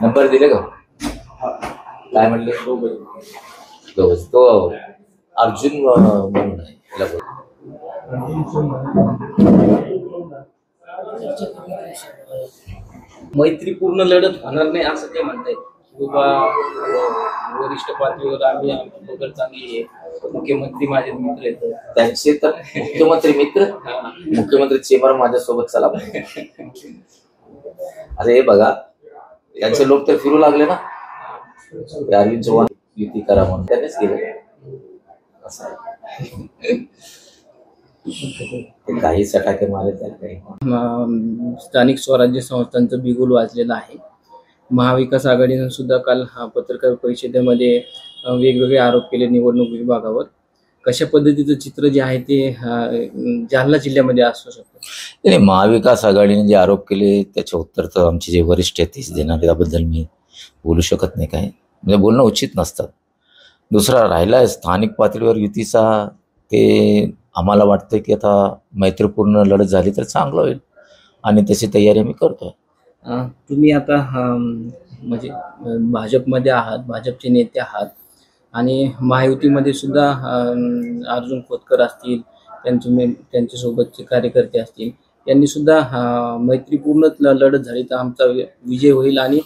Number दिले का? काय म्हणले? तो अर्जुन म्हणून आहे. मैत्रीपूर्ण लढत होणार नाही असं ते म्हणताय. बाबा वरिष्ठ पातळीवर आम्ही बघत चांगली आहे, मुख्यमंत्री माझे मित्र आहेत. त्यांचे तर मुख्यमंत्री मित्र, मुख्यमंत्री चेंबर माझ्यासोबत चला. अरे हे बघा, त्यांचे लोक तर फिरू लागले ना, अरविंद चव्हाण युती करा म्हणून त्यांनीच केलं. असं काही सटाके मारले त्याला काही. स्थानिक स्वराज्य संस्थांचं बिगुल वाजलेलं आहे. महाविकास आघाडीनं सुद्धा काल पत्रकार परिषदेमध्ये वेगवेगळे आरोप केले निवडणूक विभागावर. कशा पद्धतीचं चित्र जे आहे ते जालना जिल्ह्यामध्ये असू शकतं? नाही, महाविकास आघाडीने जे आरोप केले त्याचे उत्तर तर आमचे जे वरिष्ठ आहेत तेच देणार, त्याबद्दल मी बोलू शकत नाही. काय म्हणजे बोलणं उचित नसतं. दुसरा राहिला स्थानिक पातळीवर युतीचा, ते आम्हाला वाटतं की आता मैत्रीपूर्ण लढत झाली तर चांगलं होईल आणि तशी तयारी आम्ही करतोय. तुम्ही आता म्हणजे भाजपमध्ये आहात, भाजपचे नेते आहात आणि महायुतीमध्ये सुद्धा अर्जुन खोतकर असतील, त्यांच्यासोबतचे कार्यकर्ते असतील, यांनी सुद्धा मैत्रीपूर्ण लढत झाली तर आमचा विजय होईल आणि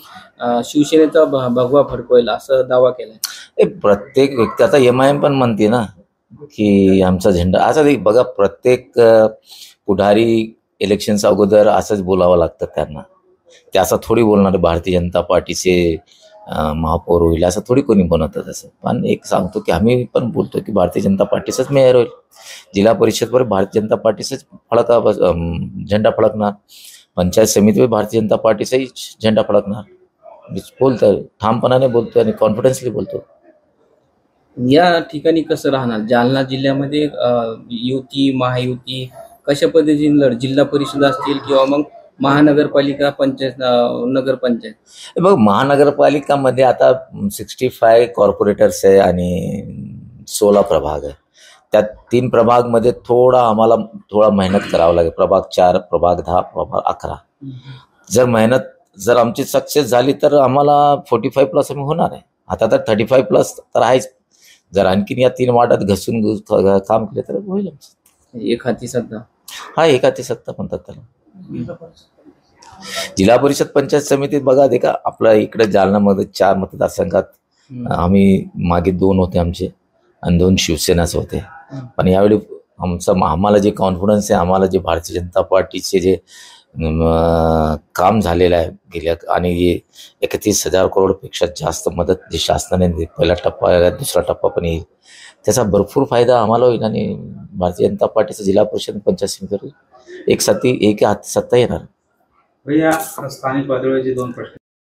शिवसेनेचा भगवा फडकवेल असं दावा केलाय. प्रत्येक व्यक्ती आता MIM पण म्हणते ना की आमचा झेंडा. असं बघा, प्रत्येक पुढारी इलेक्शनच्या अगोदर असंच बोलावं लागतं त्यांना. ते असं थोडी बोलणार भारतीय जनता पार्टीचे महापौर होईल असं थोडी कोणी बनवतं तसं. पण एक सांगतो की आम्ही पण बोलतो की भारतीय जनता पार्टीचाच मेयर होईल. जिल्हा परिषदवर भारतीय जनता पार्टीचाच झेंडा फडकणार. पंचायत समितीवर भारतीय जनता पार्टीचाही झेंडा फडकणार. बोलतोय, ठामपणाने बोलतोय आणि कॉन्फिडन्सली बोलतो. या ठिकाणी कसं राहणार जालना जिल्ह्यामध्ये युती महायुती कशा पद्धतीने जिल्हा परिषद असतील किंवा मग महानगरपालिका पंचायत नगरपंचायत? बघ, महानगरपालिकामध्ये आता 65 कॉर्पोरेटर्स आहे आणि 16 प्रभाग आहे. त्या 3 प्रभागमध्ये आम्हाला थोडा मेहनत करावं लागेल. प्रभाग 4, प्रभाग 10, प्रभाग 11. जर आमची सक्सेस झाली तर आम्हाला 45+ आम्ही होणार आहे. आता तर 35+ तर आहेच. जर आणखीन या 3 वार्डात घसून काम केले तर होईल. एक हाती सत्ता. हा, एक हाती सत्ता म्हणतात त्याला. जिल्हा परिषद पंचायत समितीत बघा, देखा आपल्या इकडे जालनामध्ये 4 मतदारसंघात आम्ही मागे 2 होते आमचे आणि 2 शिवसेनाचे होते. पण यावेळी आम्हाला जे कॉन्फिडन्स आहे, आम्हाला जे भारतीय जनता पार्टीचे जे काम झालेलं आहे गेल्या, आणि 31,000 करोडपेक्षा जास्त मदत जे शासनाने पहिला टप्पा दुसरा टप्पा पण येईल, त्याचा भरपूर फायदा आम्हाला होईल आणि भारतीय जनता पार्टीचं जिल्हा परिषद पंचायत समितीवर एक हाती सत्ता येणार. स्थानिक पातळीवरचे 2 प्रश्न.